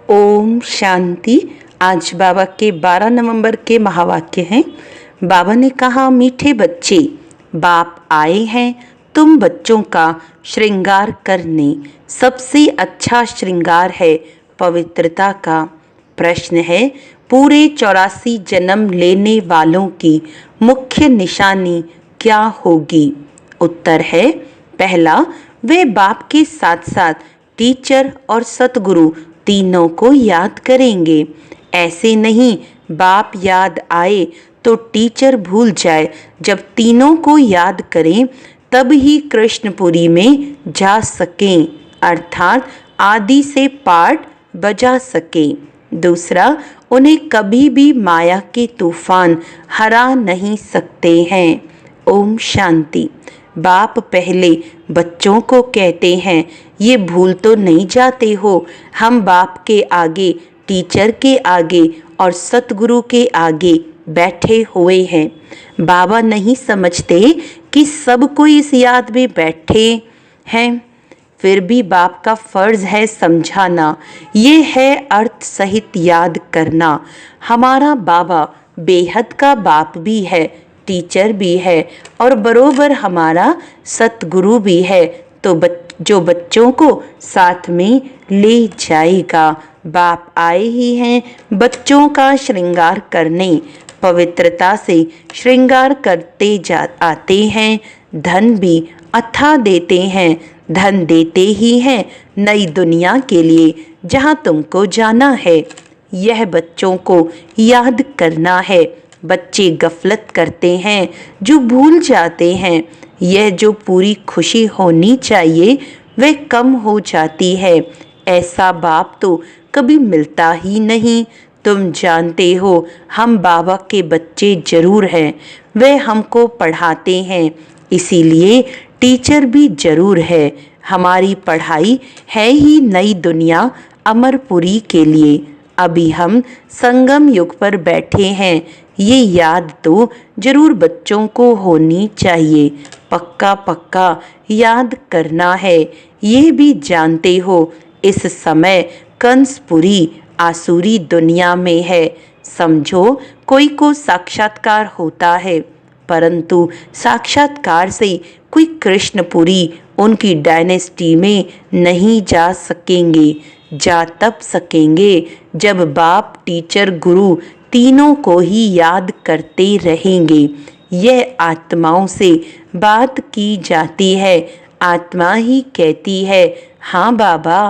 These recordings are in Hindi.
ओम शांति। आज बाबा के 12 नवंबर के महावाक्य हैं। बाबा ने कहा, मीठे बच्चे, बाप आए हैं तुम बच्चों का श्रृंगार करने। सबसे अच्छा श्रृंगार है पवित्रता का। प्रश्न है, पूरे 84 जन्म लेने वालों की मुख्य निशानी क्या होगी? उत्तर है, पहला, वे बाप के साथ साथ टीचर और सतगुरु तीनों को याद करेंगे। ऐसे नहीं बाप याद आए तो टीचर भूल जाए। जब तीनों को याद करें तब ही कृष्णपुरी में जा सकें, अर्थात आदि से पाठ बजा सकें। दूसरा, उन्हें कभी भी माया के तूफान हरा नहीं सकते हैं। ओम शांति। बाप पहले बच्चों को कहते हैं, ये भूल तो नहीं जाते हो, हम बाप के आगे, टीचर के आगे और सतगुरु के आगे बैठे हुए हैं। बाबा नहीं समझते कि सब कोई इस याद में बैठे हैं, फिर भी बाप का फर्ज है समझाना। ये है अर्थ सहित याद करना। हमारा बाबा बेहद का बाप भी है, टीचर भी है और बरोबर हमारा सतगुरु भी है, तो जो बच्चों को साथ में ले जाएगा। बाप आए ही हैं बच्चों का श्रृंगार करने। पवित्रता से श्रृंगार करते आते हैं, धन भी अथाह देते हैं। धन देते ही हैं नई दुनिया के लिए जहां तुमको जाना है। यह बच्चों को याद करना है। बच्चे गफलत करते हैं, जो भूल जाते हैं। यह जो पूरी खुशी होनी चाहिए वह कम हो जाती है। ऐसा बाप तो कभी मिलता ही नहीं। तुम जानते हो हम बाबा के बच्चे जरूर हैं। वह हमको पढ़ाते हैं, इसीलिए टीचर भी जरूर है। हमारी पढ़ाई है ही नई दुनिया अमरपुरी के लिए। अभी हम संगम युग पर बैठे हैं। ये याद तो जरूर बच्चों को होनी चाहिए। पक्का पक्का याद करना है। ये भी जानते हो इस समय कंसपुरी आसुरी दुनिया में है। समझो कोई को साक्षात्कार होता है, परंतु साक्षात्कार से कोई कृष्णपुरी उनकी डायनेस्टी में नहीं जा सकेंगे। जा तब सकेंगे जब बाप, टीचर, गुरु तीनों को ही याद करते रहेंगे। यह आत्माओं से बात की जाती है। आत्मा ही कहती है, हाँ बाबा,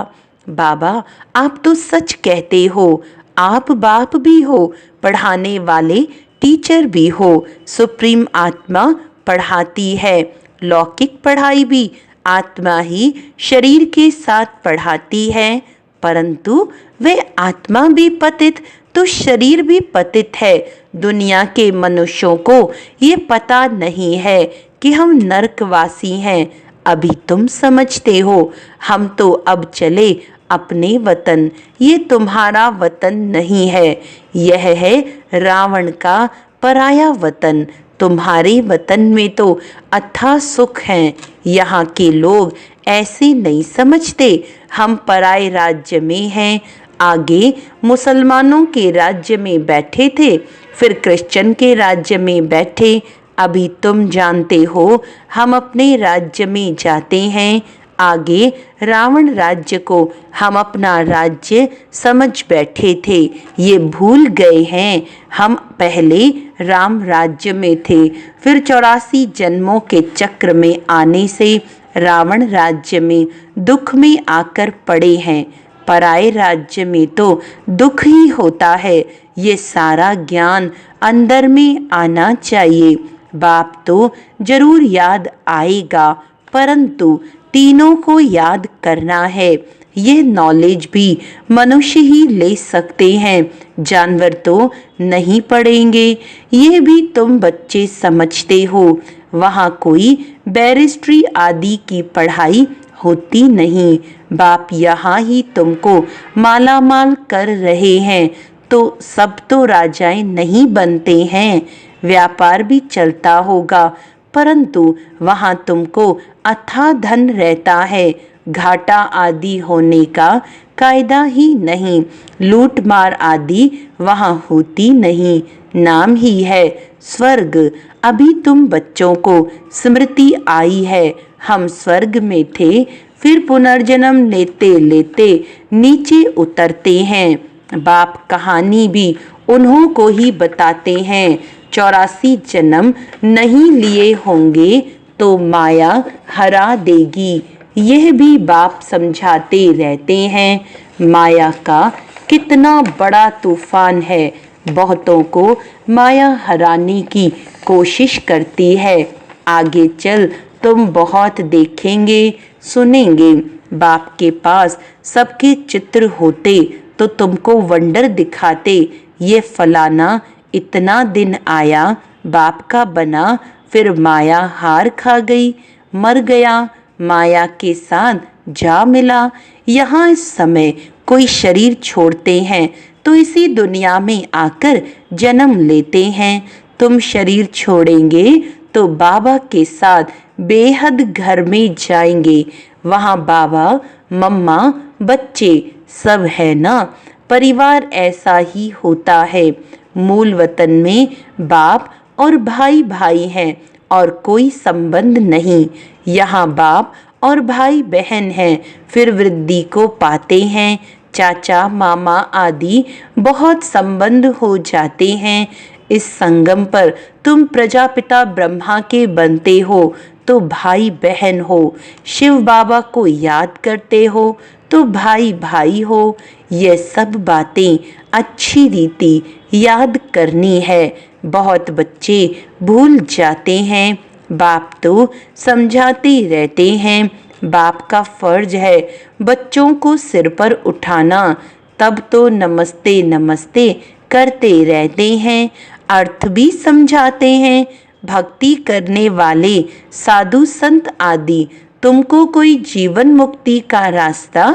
बाबा आप तो सच कहते हो। आप बाप भी हो, पढ़ाने वाले टीचर भी हो। सुप्रीम आत्मा पढ़ाती है। लौकिक पढ़ाई भी आत्मा ही शरीर के साथ पढ़ाती है, परंतु वे आत्मा भी पतित तो शरीर भी पतित है। दुनिया के मनुष्यों को ये पता नहीं है कि हम नरकवासी हैं। अभी तुम समझते हो। हम तो अब चले अपने वतन। ये तुम्हारा वतन नहीं है, यह है रावण का पराया वतन। तुम्हारे वतन में तो अथाह सुख है। यहाँ के लोग ऐसे नहीं समझते। हम पराए राज्य में हैं। आगे मुसलमानों के राज्य में बैठे थे, फिर क्रिश्चियन के राज्य में बैठे। अभी तुम जानते हो हम अपने राज्य में जाते हैं। आगे रावण राज्य को हम अपना राज्य समझ बैठे थे। ये भूल गए हैं हम पहले राम राज्य में थे, फिर 84 जन्मों के चक्र में आने से रावण राज्य में दुख में आकर पड़े हैं। पराए राज्य में तो दुख ही होता है। ये सारा ज्ञान अंदर में आना चाहिए। बाप तो जरूर याद आएगा, परंतु तीनों को याद करना है। ये नॉलेज भी मनुष्य ही ले सकते हैं, जानवर तो नहीं पढ़ेंगे। ये भी तुम बच्चे समझते हो। वहाँ कोई बैरिस्ट्री आदि की पढ़ाई होती नहीं। बाप यहाँ ही तुमको माला माल कर रहे हैं, तो सब तो राजाएं नहीं बनते हैं। व्यापार भी चलता होगा, परंतु वहाँ तुमको अथाह धन रहता है, घाटा आदि होने का कायदा ही नहीं, लूट मार आदि वहाँ होती नहीं, नाम ही है स्वर्ग। अभी तुम बच्चों को स्मृति आई है, हम स्वर्ग में थे, फिर पुनर्जन्म लेते लेते नीचे उतरते हैं। बाप कहानी भी उन्हों को ही बताते हैं, 84 जन्म नहीं लिए होंगे तो माया हरा देगी। यह भी बाप समझाते रहते हैं। माया का कितना बड़ा तूफान है, बहुतों को माया हराने की कोशिश करती है। आगे चल तुम बहुत देखेंगे सुनेंगे। बाप के पास सबके चित्र होते तो तुमको वंडर दिखाते, ये फलाना इतना दिन आया बाप का बना, फिर माया हार खा गई, मर गया, माया के साथ जा मिला। यहाँ इस समय कोई शरीर छोड़ते हैं तो इसी दुनिया में आकर जन्म लेते हैं। तुम शरीर छोड़ेंगे तो बाबा के साथ बेहद घर में जाएंगे। वहाँ बाबा मम्मा बच्चे सब है ना, परिवार ऐसा ही होता है। मूल वतन में बाप और भाई भाई हैं और कोई संबंध नहीं। यहाँ बाप और भाई बहन हैं, फिर वृद्धि को पाते हैं। चाचा मामा आदि बहुत संबंध हो जाते हैं। इस संगम पर तुम प्रजापिता ब्रह्मा के बनते हो तो भाई बहन हो, शिव बाबा को याद करते हो तो भाई भाई हो। ये सब बातें अच्छी रीति याद करनी है, बहुत बच्चे भूल जाते हैं। बाप तो समझाते रहते हैं। बाप का फर्ज है बच्चों को सिर पर उठाना, तब तो नमस्ते नमस्ते करते रहते हैं, अर्थ भी समझाते हैं। भक्ति करने वाले साधु संत आदि तुमको कोई जीवन मुक्ति का रास्ता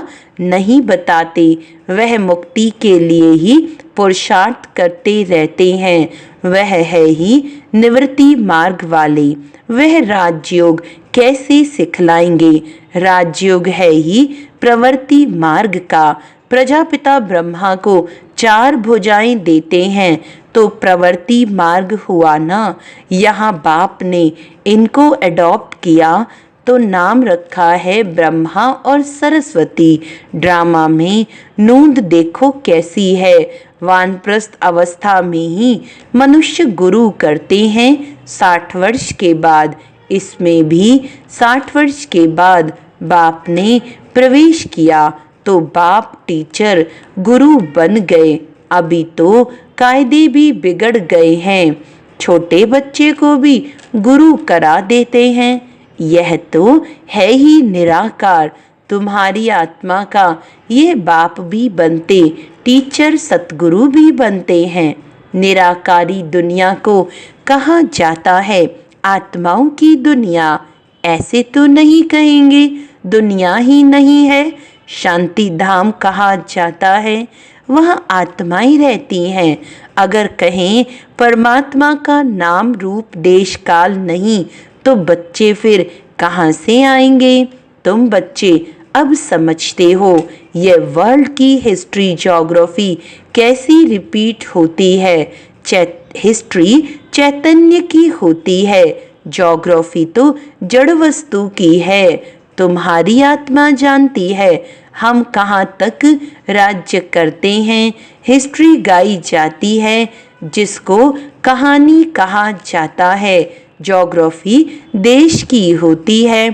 नहीं बताते, वह मुक्ति के लिए ही पुरुषार्थ करते रहते हैं। वह है ही निवृत्ति मार्ग वाले। वह राजयोग कैसे सिखलाएंगे? राजयोग है ही प्रवृत्ति मार्ग का। प्रजापिता ब्रह्मा को 4 भुजाएं देते हैं तो प्रवृत्ति मार्ग हुआ ना। यहाँ बाप ने इनको अडॉप्ट किया तो नाम रखा है ब्रह्मा और सरस्वती। ड्रामा में नूंद देखो कैसी है। वानप्रस्थ अवस्था में ही मनुष्य गुरु करते हैं 60 वर्ष के बाद। इसमें भी 60 वर्ष के बाद बाप ने प्रवेश किया तो बाप टीचर गुरु बन गए। अभी तो कायदे भी बिगड़ गए हैं, छोटे बच्चे को भी गुरु करा देते हैं। यह तो है ही निराकार। तुम्हारी आत्मा का ये बाप भी बनते, टीचर सतगुरु भी बनते हैं। निराकारी दुनिया को कहा जाता है आत्माओं की दुनिया। ऐसे तो नहीं कहेंगे, दुनिया ही नहीं है। शांति धाम कहा जाता है, वहाँ आत्माएं रहती हैं। अगर कहें परमात्मा का नाम रूप देश काल नहीं तो बच्चे फिर कहाँ से आएंगे? तुम बच्चे अब समझते हो ये वर्ल्ड की हिस्ट्री ज्योग्राफी कैसी रिपीट होती है। हिस्ट्री चैतन्य की होती है, ज्योग्राफी तो जड़ वस्तु की है। तुम्हारी आत्मा जानती है हम कहाँ तक राज्य करते हैं। हिस्ट्री गाई जाती है जिसको कहानी कहा जाता है। ज्योग्राफी देश की होती है।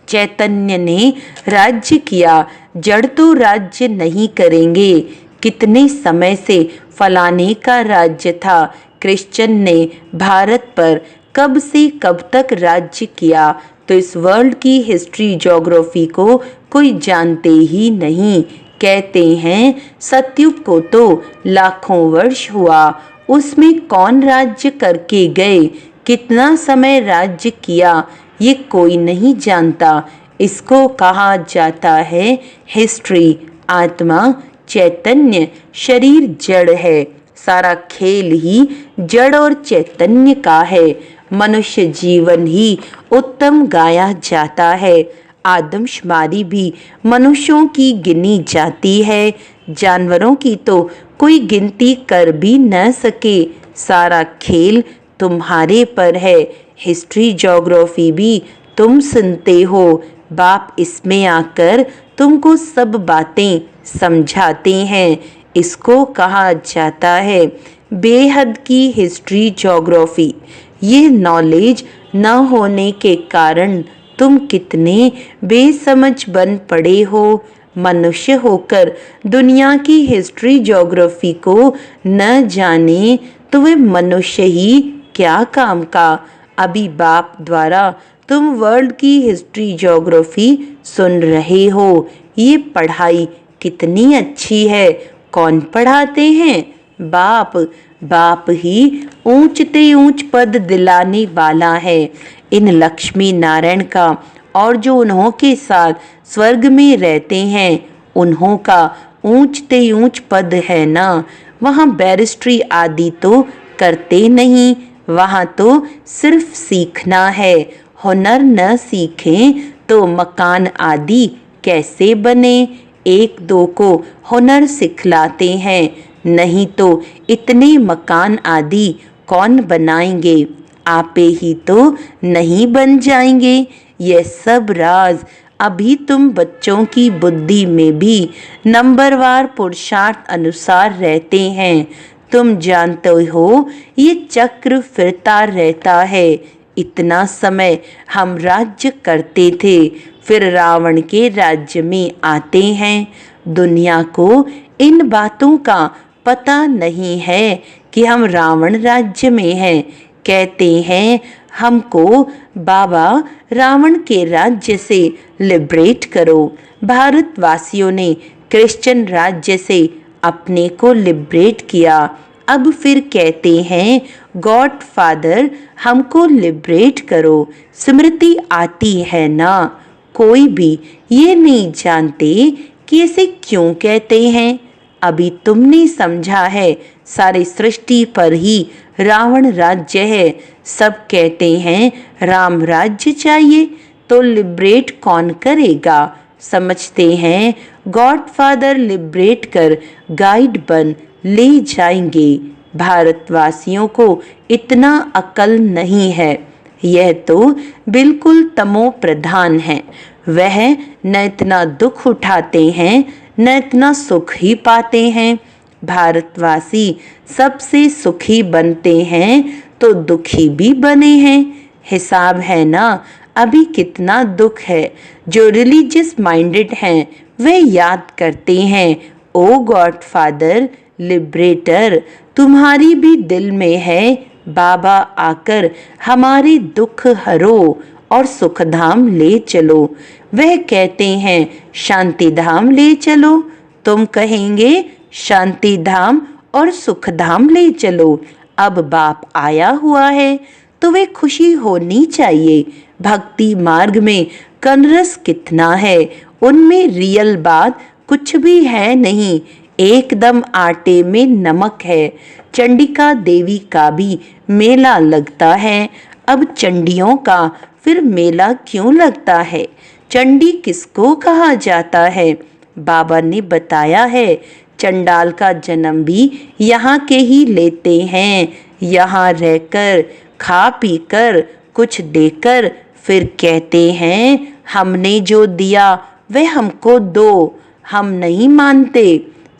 चैतन्य ने राज्य किया, जड़ तो राज्य नहीं करेंगे। कितने समय से फलाने का राज्य था। क्रिश्चियन ने भारत पर कब से कब तक राज्य किया, तो इस वर्ल्ड की हिस्ट्री ज्योग्राफी को कोई जानते ही नहीं। कहते हैं सतयुग को तो लाखों वर्ष हुआ, उसमें कौन राज्य करके गए, कितना समय राज्य किया, ये कोई नहीं जानता। इसको कहा जाता है हिस्ट्री। आत्मा चैतन्य, शरीर जड़ है। सारा खेल ही जड़ और चैतन्य का है। मनुष्य जीवन ही उत्तम गाया जाता है। आदमशुमारी भी मनुष्यों की गिनी जाती है, जानवरों की तो कोई गिनती कर भी न सके। सारा खेल तुम्हारे पर है, हिस्ट्री ज्योग्राफी भी तुम सुनते हो। बाप इसमें आकर तुमको सब बातें समझाते हैं। इसको कहा जाता है बेहद की हिस्ट्री ज्योग्राफी। ये नॉलेज न होने के कारण तुम कितने बेसमझ बन पड़े हो। मनुष्य होकर दुनिया की हिस्ट्री ज्योग्राफी को न जाने तो वे मनुष्य ही क्या काम का। अभी बाप द्वारा तुम वर्ल्ड की हिस्ट्री ज्योग्राफी सुन रहे हो। ये पढ़ाई कितनी अच्छी है। कौन पढ़ाते हैं? बाप। बाप ही ऊंचते ऊंच पद दिलाने वाला है। इन लक्ष्मी नारायण का और जो उन्हों के साथ स्वर्ग में रहते हैं उन्हों का ऊंचते ऊंच पद है ना। वहाँ बैरिस्ट्री आदि तो करते नहीं, वहाँ तो सिर्फ सीखना है। हुनर न सीखें तो मकान आदि कैसे बने। एक दो को हुनर सिखलाते हैं, नहीं तो इतने मकान आदि कौन बनाएंगे। आपे ही तो नहीं बन जाएंगे। यह सब राज अभी तुम बच्चों की बुद्धि में भी नंबरवार पुरुषार्थ अनुसार रहते हैं। तुम जानते हो ये चक्र फिरता रहता है। इतना समय हम राज्य करते थे, फिर रावण के राज्य में आते हैं। दुनिया को इन बातों का पता नहीं है कि हम रावण राज्य में हैं। कहते हैं हमको बाबा रावण के राज्य से लिबरेट करो। भारतवासियों ने क्रिश्चियन राज्य से अपने को लिबरेट किया। अब फिर कहते हैं गॉड फादर हमको लिबरेट करो। स्मृति आती है ना। कोई भी ये नहीं जानते कि इसे क्यों कहते हैं। अभी तुमने समझा है सारी सृष्टि पर ही रावण राज्य है। सब कहते हैं राम राज्य चाहिए, तो लिबरेट कौन करेगा। समझते हैं गॉड फादर लिबरेट कर गाइड बन ले जाएंगे। भारतवासियों को इतना अकल नहीं है। यह तो बिल्कुल तमो प्रधान है। वह न इतना दुख उठाते हैं न इतना सुख ही पाते हैं। भारतवासी सबसे सुखी बनते हैं तो दुखी भी बने हैं। हिसाब है ना। अभी कितना दुख है। जो रिलीजियस माइंडेड हैं वे याद करते हैं ओ गॉड फादर लिबरेटर तुम्हारी भी दिल में है। बाबा आकर हमारे दुख हरो और सुख धाम ले चलो। वह कहते हैं शांति धाम ले चलो। तुम कहेंगे शांति धाम और सुख धाम ले चलो। अब बाप आया हुआ है तो वे खुशी होनी चाहिए। भक्ति मार्ग में कनरस कितना है, उनमें रियल बात कुछ भी है नहीं। एकदम आटे में नमक है। चंडिका देवी का भी मेला लगता है। अब चंडियों का फिर मेला क्यों लगता है। चंडी किसको कहा जाता है। बाबा ने बताया है चंडाल का जन्म भी यहाँ के ही लेते हैं। यहाँ रहकर खा पी कर कुछ देकर फिर कहते हैं हमने जो दिया वह हमको दो। हम नहीं मानते।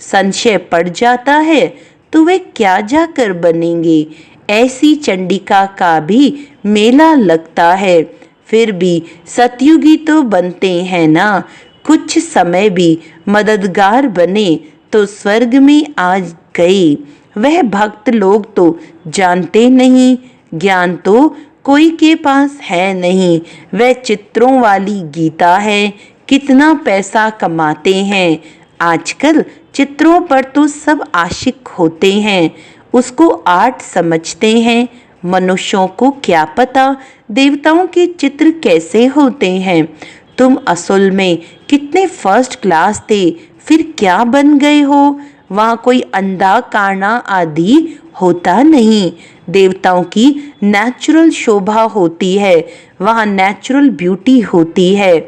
संशय पड़ जाता है तो वे क्या जाकर बनेंगे। ऐसी चंडिका का भी मेला लगता है। फिर भी सतयुगी तो बनते हैं ना। कुछ समय भी मददगार बने तो स्वर्ग में आ गए। वह भक्त लोग तो जानते नहीं। ज्ञान तो कोई के पास है नहीं। वह चित्रों वाली गीता है। कितना पैसा कमाते हैं। आजकल चित्रों पर तो सब आशिक होते हैं, उसको आर्ट समझते हैं। मनुष्यों को क्या पता देवताओं के चित्र कैसे होते हैं। तुम असल में कितने फर्स्ट क्लास थे, फिर क्या बन गए हो। वहाँ कोई अंधा काना आदि होता नहीं। देवताओं की नेचुरल शोभा होती है, वहाँ नेचुरल ब्यूटी होती है।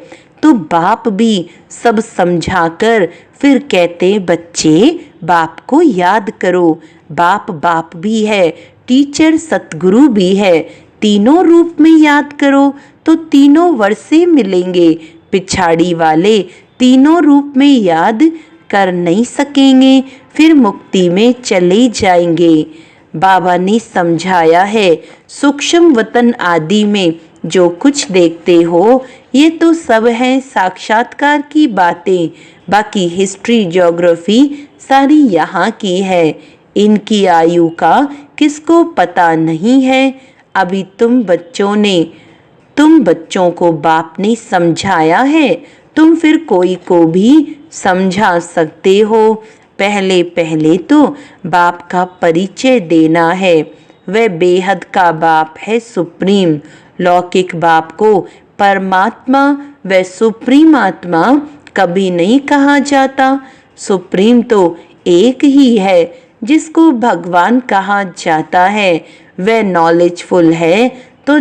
तो बाप भी सब समझाकर फिर कहते, बच्चे बाप को याद करो। बाप बाप भी है, टीचर सतगुरु भी है। तीनों रूप में याद करो तो तीनों वर्षे मिलेंगे। पिछाड़ी वाले तीनों रूप में याद कर नहीं सकेंगे, फिर मुक्ति में चले जाएंगे। बाबा ने समझाया है, सूक्ष्म वतन आदि में जो कुछ देखते हो ये तो सब है साक्षात्कार की बातें। बाकी हिस्ट्री ज्योग्राफी सारी यहाँ की है। इनकी आयु का किसको पता नहीं है। अभी तुम बच्चों को बाप ने समझाया है, तुम फिर कोई को भी समझा सकते हो। पहले पहले तो बाप का परिचय देना है। वह बेहद का बाप है, सुप्रीम। लौकिक बाप को परमात्मा व सुप्रीम आत्मा कभी नहीं कहा जाता। सुप्रीम तो एक ही है जिसको भगवान कहा जाता है। वह नॉलेजफुल है तो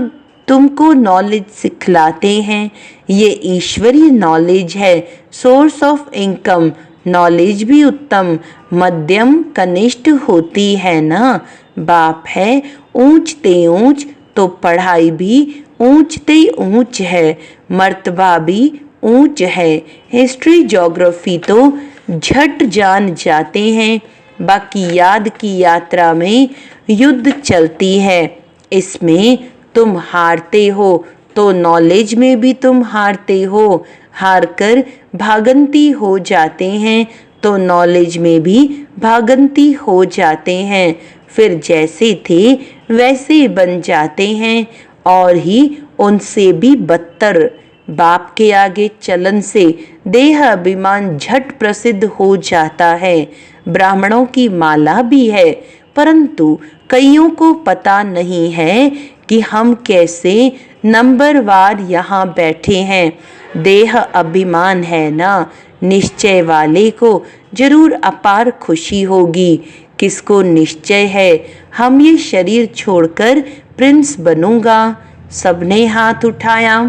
तुमको नॉलेज सिखलाते हैं। ये ईश्वरीय नॉलेज है, सोर्स ऑफ इनकम। नॉलेज भी उत्तम मध्यम कनिष्ठ होती है ना। बाप है ऊंचते ऊंच तो पढ़ाई भी ऊंचते ऊंच है, मर्तबा भी ऊंच है। हिस्ट्री ज्योग्राफी तो झट जान जाते हैं। बाकी याद की यात्रा में युद्ध चलती है। इसमें तुम हारते हो तो नॉलेज में भी तुम हारते हो। हार कर भागंती हो जाते हैं तो नॉलेज में भी भागंती हो जाते हैं। फिर जैसे थे वैसे बन जाते हैं और ही उनसे भी बदतर। बाप के आगे चलन से देह अभिमान झट प्रसिद्ध हो जाता है। ब्राह्मणों की माला भी है, परंतु कईयों को पता नहीं है कि हम कैसे नंबरवार यहाँ बैठे हैं। देह अभिमान है ना, निश्चय वाले को जरूर अपार खुशी होगी। किसको निश्चय है हम ये शरीर छोड़कर प्रिंस बनूंगा। सबने हाथ उठाया।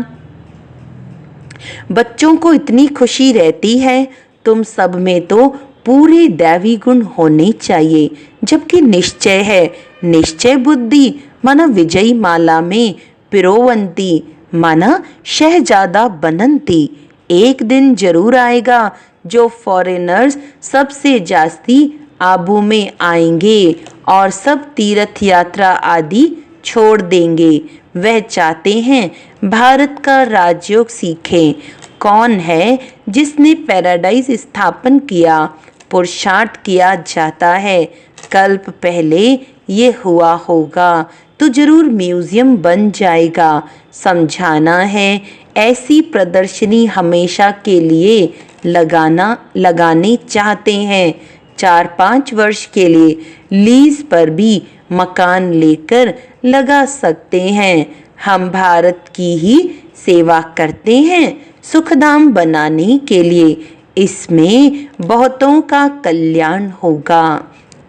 बच्चों को इतनी खुशी रहती है, तुम सब में तो पूरे दैवी गुण होने चाहिए। जबकि निश्चय है, निश्चय बुद्धि माना विजयी माला में पिरोवंती माना शहजादा बनंती। एक दिन जरूर आएगा जो फॉरेनर्स सबसे जास्ती आबू में आएंगे और सब तीर्थ यात्रा आदि छोड़ देंगे। वह चाहते हैं भारत का राजयोग सीखें। कौन है जिसने पैराडाइज स्थापन किया? पुरुषार्थ किया जाता है। कल्प पहले ये हुआ होगा तो जरूर म्यूजियम बन जाएगा। समझाना है ऐसी प्रदर्शनी हमेशा के लिए लगाने चाहते हैं। 4-5 वर्ष के लिए लीज पर भी मकान लेकर लगा सकते हैं। हम भारत की ही सेवा करते हैं सुखधाम बनाने के लिए। इसमें बहुतों का कल्याण होगा।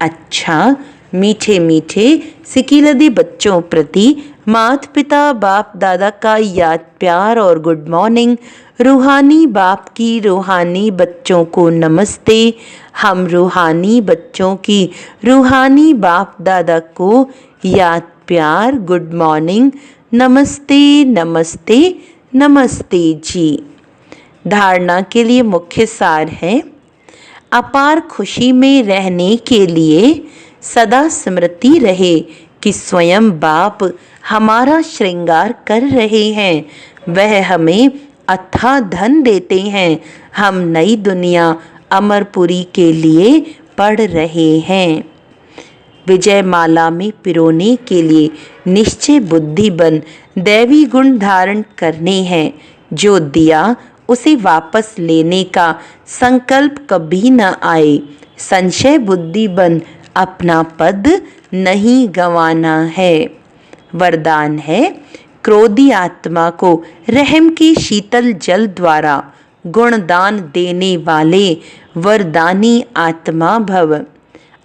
अच्छा, मीठे मीठे सिकिलदे बच्चों प्रति माता पिता बाप दादा का याद प्यार और गुड मॉर्निंग। रूहानी बाप की रूहानी बच्चों को नमस्ते। हम रूहानी बच्चों की रूहानी बाप दादा को याद प्यार गुड मॉर्निंग, नमस्ते नमस्ते नमस्ते जी। धारणा के लिए मुख्य सार है, अपार खुशी में रहने के लिए सदा स्मृति रहे कि स्वयं बाप हमारा श्रृंगार कर रहे हैं। वह हमें अथाह धन देते हैं। हम नई दुनिया अमरपुरी के लिए पढ़ रहे हैं। विजय माला में पिरोने के लिए निश्चय बुद्धि बन दैवी गुण धारण करने हैं। जो दिया उसे वापस लेने का संकल्प कभी न आए। संशय बुद्धि बन अपना पद नहीं गंवाना है। वरदान है, क्रोधी आत्मा को रहम के शीतल जल द्वारा गुणदान देने वाले वरदानी आत्मा भव।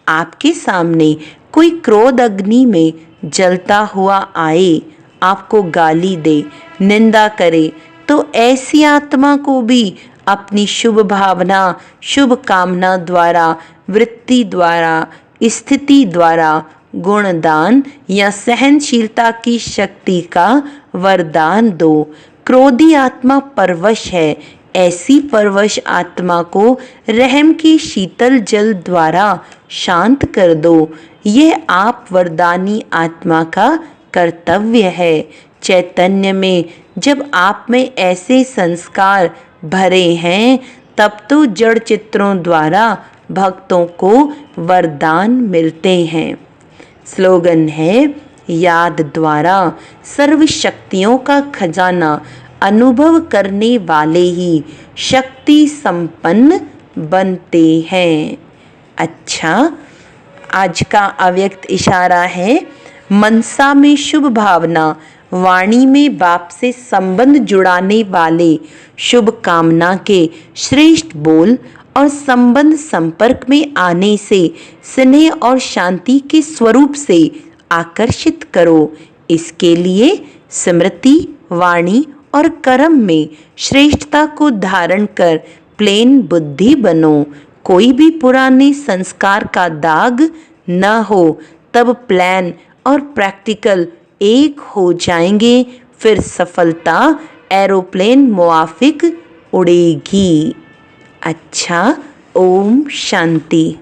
आपके सामने कोई क्रोध अग्नि में जलता हुआ आए, आपको गाली दे, निंदा करे, तो ऐसी आत्मा को भी अपनी शुभ भावना, शुभ कामना द्वारा, वृत्ति द्वारा, स्थिति द्वारा, गुणदान या सहनशीलता की शक्ति का वरदान दो। क्रोधी आत्मा परवश है, ऐसी परवश आत्मा को रहम की शीतल जल द्वारा शांत कर दो। यह आप वरदानी आत्मा का कर्तव्य है। चैतन्य में जब आप में ऐसे संस्कार भरे हैं, तब तो जड़ चित्रों द्वारा भक्तों को वरदान मिलते हैं। स्लोगन है, याद द्वारा सर्व शक्तियों का खजाना अनुभव करने वाले ही शक्ति संपन्न बनते हैं। अच्छा, आज का अव्यक्त इशारा है, मनसा में शुभ भावना, वाणी में बाप से संबंध जुड़ाने वाले शुभ कामना के श्रेष्ठ बोल और संबंध संपर्क में आने से स्नेह और शांति के स्वरूप से आकर्षित करो। इसके लिए स्मृति, वाणी और कर्म में श्रेष्ठता को धारण कर प्लेन बुद्धि बनो। कोई भी पुराने संस्कार का दाग न हो, तब प्लान और प्रैक्टिकल एक हो जाएंगे, फिर सफलता एरोप्लेन मुआफिक उड़ेगी। अच्छा, ओम शांति।